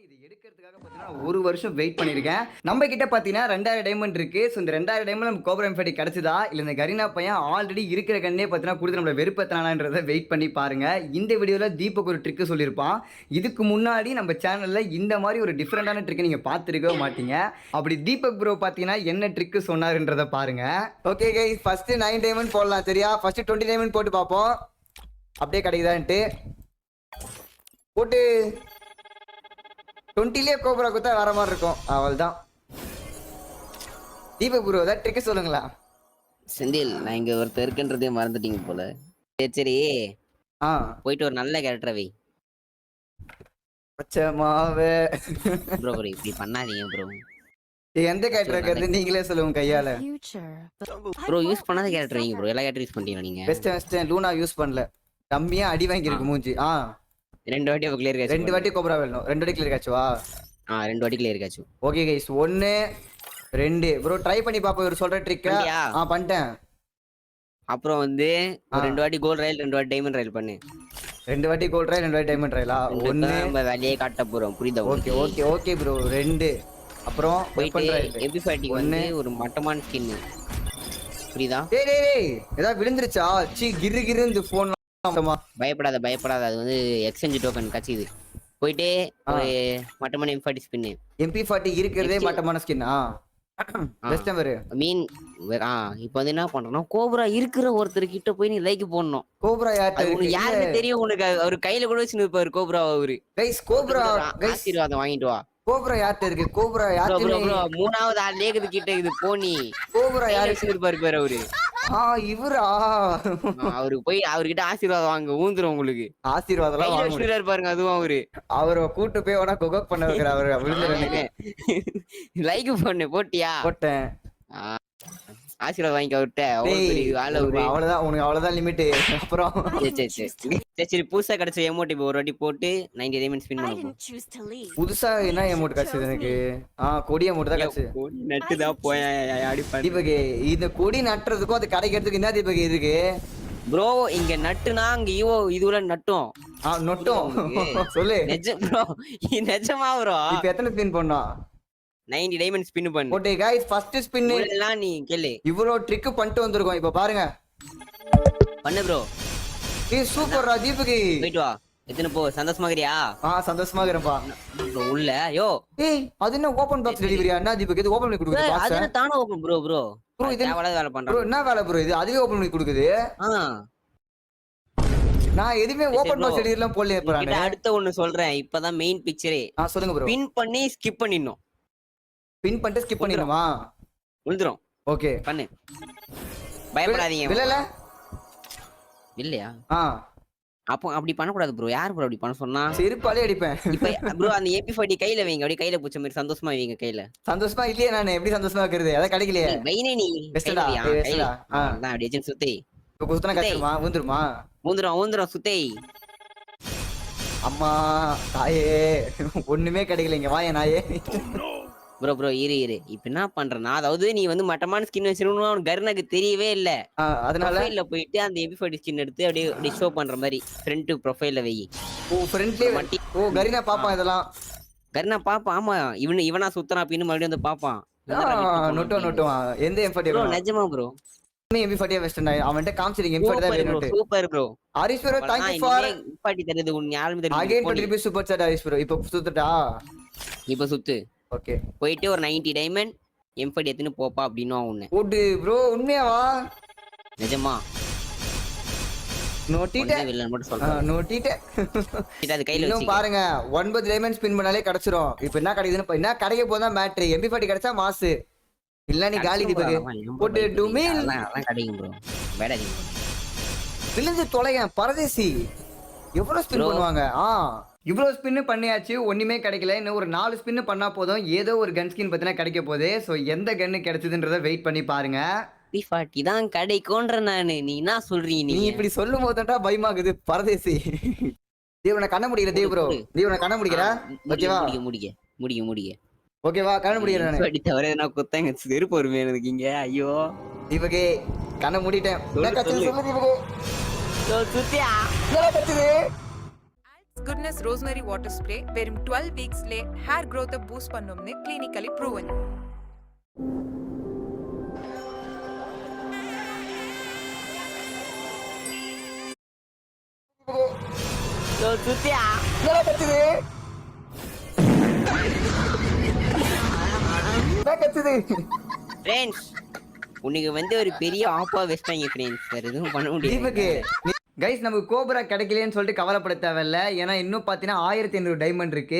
இது எடுக்கிறதுக்காக பார்த்தீங்கன்னா ஒரு வருஷம் வெயிட் பண்ணியிருக்கேன். நம்ம கிட்ட பார்த்தீங்கன்னா 2000 டைமண்ட் இருக்கு. ஸோ இந்த 2000 டைமண்ட் நமக்கு கோப்ரா எம்40 கிடைச்சதா? இல்ல இந்த கரீனா பையன் ஆல்ரெடி இருக்கிற கன்னே பார்த்தீங்கன்னா குடுத்து நம்மள வெறுப்பேத்துனானான்றத வெயிட் பண்ணி பாருங்க. இந்த வீடியோல தீபக் ஒரு ட்ரிக் சொல்லியிருப்பான். இதுக்கு முன்னாடி நம்ம சேனல்ல இந்த மாதிரி ஒரு டிஃபரெண்டான ட்ரிக் நீங்க பார்த்திருக்கவே மாட்டீங்க. அப்படி தீபக் ப்ரோ பார்த்தீங்கன்னா என்ன ட்ரிக் சொன்னாருன்றத பாருங்க. ஓகே கைஸ், ஃபர்ஸ்ட் 9 டைமண்ட் போடலாம் சரியா? ஃபர்ஸ்ட் 20 டைமண்ட் போட்டு பார்ப்போம். அப்படியே கிடைக்குதான்ட்டு போட்டு 20லயே கோப்ரா குத்தா வேற மாதிரி இருக்கும். அவள் தான் தீபக் ப்ரோ ஏதாவது ட்ரிக் சொல்லுங்களா? செந்தில், நான் இங்க ஒருத்தர் இருக்குன்றதே மறந்துட்டீங்க போல. சரி சரி, ஆ போயிட்டு ஒரு நல்ல கேரக்டரை வை. பச்சமாவே ப்ரோ ப்ரோ இப்படி பண்ணாதீங்க ப்ரோ. எந்த கேரக்டர் இருக்கிறது நீங்களே சொல்லுங்க கையால. ப்ரோ யூஸ் பண்ணாத கேரக்டர் வைங்க ப்ரோ. எல்லா கேரக்டர் யூஸ் பண்ணிட்டீங்க நீங்க. பெஸ்ட் லூனா யூஸ் பண்ணல. கம்மியா அடி வாங்கி இருக்கு மூஞ்சி. ஆ 2 வாட்டி கிளியர் காச்சு. 2 வாட்டி கோப்ரா வேணும். 2 வாட்டி கிளியர் காச்சுவா? 2 வாட்டி கிளியர் காச்சு. ஓகே கைஸ், 1 2 ப்ரோ ட்ரை பண்ணி பாப்போம் இவர் சொல்ற ட்ரிக். பண்ணிட்டேன். அப்புறம் வந்து ஒரு 2 வாட்டி கோல்ட் ரயில் 2 வாட்டி டைமண்ட் ரயில் பண்ணு. 2 வாட்டி கோல்ட் ரயில் 2 வாட்டி டைமண்ட் ரயிலா? 1 நம்ம வேலையே காட்ட போறோம். புரியுதா? Okay okay okay bro. 2 அப்புறம் போயிட்டு எபிஃபைட்டி வந்து ஒரு மட்டமான ஸ்கின். புரியுதா? டேய் டேய் டேய் ஏதா விழுந்துருச்சா? சி கிரு கிரு இந்த போன். பயப்படாத பயப்படாத, அது வந்து எக்ஸ்சேஞ்ச் டோக்கன் கச்சிது. போயிட்டு ஒரு மட்டமான எம்40 ஸ்பின். MP40 இருக்கிறதே மட்டமான ஸ்கின். பெஸ்ட் நம்பர் மீன். இப்போ வந்து என்ன பண்றோம்னா, கோப்ரா இருக்கிற ஒருத்தர் கிட்ட போய் நீ லைக் போடணும். கோப்ரா யாருன்னு தெரியும் உனக்கு? அவரு கையில கூட வச்சுன்னு இருப்பாரு கோப்ரா. அவரு கைஸ் கோப்ரா ஆசீர்வாதம் வாங்கிட்டு வா. கோப்ரா யார்ட்ட இருக்கு? கோப்ரா யார்ட்ட? மூணாவது ஆள் லேக்குது கிட்ட இது போனி. கோப்ரா யாரு வச்சுன்னு இருப்பாரு பேர் அவரு. இவரா? அவருக்கு போய் அவர்கிட்ட ஆசீர்வாதம் வாங்க. ஊந்துரும் உங்களுக்கு. ஆசீர்வாதம் பாருங்க. அதுவும் அவரை கூட்டு போய் உடனே கொகக் பண்ண வைக்கிற அவரு விழுந்துருங்க. லைக் பண்ணு. போட்டியா? போட்டேன். ஆசீர்வாதம் வாங்கிக்க விட்ட. அவ்வளவுதான் உனக்கு, அவ்வளவுதான் லிமிட். அப்புறம் சரி புதுசா கிடைச்ச எமோட் ஒரு வாட்டி போட்டு 90 டைமண்ட் ஸ்பின் பண்ணுவோம். புதுசா என்ன எமோட் கிடைச்சது எனக்கு? கொடி எமோட் தான் கிடைச்சது. கொடி நட்டு தான் போய் அடி பண்ணி. தீபக், இந்த கொடி நட்டுறதுக்கும் அது கிடைக்கிறதுக்கு என்ன தீபக் இருக்கு? ப்ரோ இங்க நட்டுனா அங்க இதுல நட்டும். நொட்டும் சொல்லு. நிஜம் ப்ரோ, நிஜமா ப்ரோ. இப்ப எத்தனை ஸ்பின் பண்ணோம்? 90 டைமண்ட் ஸ்பின் பண்ணு. ஓகே गाइस, ஃபர்ஸ்ட் ஸ்பின் எல்லாம் நீ கேளு. இவ்ளோ ட்ரிக் பண்ணிட்டு வந்திருக்கோம். இப்ப பாருங்க. பண்ணு ப்ரோ. சூப்பர் ரா தீபக். போய்ட்டு வா. எத்தனை போ? சந்தோஷமா இருக்கறியா? சந்தோஷமா இருக்கேன்பா. உள்ள யோ அது என்ன ஓபன் பாக்ஸ் டெலிவரியா? என்ன தீபக் இது ஓபன் பண்ணி கொடுக்குது பாக்ஸ்? அது தான ஓபன் ப்ரோ. ப்ரோ இது தேவலாத வேலை பண்றா. ப்ரோ என்ன வேலை ப்ரோ இது? அதுவே ஓபன் பண்ணி கொடுக்குது. நான் எதுமே ஓபன் பாக்ஸ் டெலிவரிலாம் போடல. இப்ப நான் அடுத்து ஒன்னு சொல்றேன். இப்பதான் மெயின் பிக்சரே. சொல்லுங்க ப்ரோ. பின் பண்ணி ஸ்கிப் பண்ணிடணும். பின் பண்ணிட்டு ஸ்கிப் பண்ணிடுமா? விழுந்துரும். ஓகே பண்ணு. பயப்படாதீங்க. இல்லல இல்லையா? அப்போ அப்படி பண்ண கூடாது ப்ரோ. யார் ப்ரோ அப்படி பண்ண சொன்னா? செருப்பாலே அடிப்பேன். இப்போ ப்ரோ அந்த MP40 கையில வைங்க. அப்படியே கையில புடிச்ச மாதிரி சந்தோஷமா வைங்க. கையில சந்தோஷமா இல்லையே. நான் எப்படி சந்தோஷமா இருக்கிறது? அத கிடைக்கலையே. வைனே நீ பெஸ்டா கையில. நான் அப்படியே ஜென் சுத்தி. இப்போ குத்துனா கச்சிருமா? ஊந்துருமா? ஊந்துரும் சுத்தி. அம்மா தாயே ஒண்ணுமே கிடைக்கலங்க. வாயே நாயே. ப்ரோ இரு. இப்போ என்ன பண்றேன்னா, அதாவது நீ வந்து மட்டமான ஸ்கின் வச்சிருக்கணும் அவனுக்கு கர்னக்கு தெரியவே இல்ல. அதனால இல்ல போயிட்டு அந்த MP40 ஸ்கின் எடுத்து அப்படியே ஷோ பண்ற மாதிரி ஃப்ரண்ட் ப்ரொஃபைல்ல வை. ஃப்ரண்ட்லயே மாட்டி. கரீனா பாப்பான் இதெல்லாம். கர்னா பாப்பான். ஆமா இவனா சுத்தனா பின்னு மறுபடியும் வந்து பாப்பான். நோட்டுவான். எந்த M40 ப்ரோ? நிஜமா ப்ரோ. M40 வெஸ்டர்ன் அவன்ட்ட காமிச்சிருங்க. M40 தான் வேணும். Super bro. Harish bro thank you for M40 தரது உன் யாருமே தெரியும். Again 20 rupees super chat Harish bro. இப்போ சுத்துடா. இப்போ சுத்து. ஓகே போயிட்டு ஒரு 90 டைமண்ட் M40 எடுத்துன்னு போப்பா அப்படினா உன்னை. ஓடு ப்ரோ உண்மையாவா? நிஜமா. நோட்டிட்ட வில்லன் மட்டும் சொல்றேன். நோட்டிட்ட அது கையில வச்சு பாருங்க. 9 டைமண்ட் ஸ்பின் பண்ணாலே கிடைச்சிரும். இப்போ என்ன கிடைக்குதுன்னு என்ன கிடைக்க போதா மேட்ரு. MP40 கிடைச்சா மாஸ். இல்ல நீ காலி தீபக். போட்டு டுமில் அதான் கிடைக்கும் ப்ரோ. வேடாதீங்க. விழுந்து தொலைங்க பரதேசி. எவ்வளவு ஸ்பின் பண்ணுவாங்க? இவ்வளோ ஸ்பின்னு பண்ணியாச்சு. ஒன்றுமே கிடைக்கல. இன்னும் ஒரு 4 ஸ்பின்னு பண்ணால் போதும். ஏதோ ஒரு கன் ஸ்கின் பார்த்தீங்கன்னா கிடைக்க போகுது. ஸோ எந்த கன்னு கிடைச்சதுன்றதை வெயிட் பண்ணி பாருங்க. MP40 தான் கிடைக்கும்ன்ற நானு. நீ என்ன சொல்றீங்க? நீ இப்படி சொல்லும் போதுட்டா பயமாகுது பரதேசி. தேவனை கண்ண முடியல. தேவ் ப்ரோ தேவனை கண்ண முடிக்கிறா? ஓகேவா? முடிக்க ஓகேவா? கண்ண முடிக்கிறேன். MP40 தவிர நான் குத்தாங்க செருப்பு வருமே இருக்கீங்க. ஐயோ தீபகே கண்ண மூடிட்டேன். சொல்லு தீபகே. சுத்தியா கத்துது. குட்னஸ் ரோஸ்மெரி வாட்டர் ஸ்ப்ரே வெறும் 12 வீக்ஸ்லே ஹேர் growth பூஸ்ட் பண்ணும்னு கிளினிக்கலி ப்ரூவன். சுத்தியா என்னடா கத்துது? என்ன கத்துது? ஃப்ரெண்ட்ஸ் உனக்கு வந்து ஒரு பெரிய ஆப்பா வெஸ்டாங்க ஃப்ரெண்ட்ஸ், வேற எதுவும் பண்ண முடியாது. தீபக்கு கைஸ் நமக்கு கோப்ரா கிடைக்கலையேன்னு சொல்லிட்டு கவலைப்பட தேவையில்ல. ஏன்னா இன்னும் பார்த்தீங்கன்னா 1500 டைமண்ட் இருக்கு.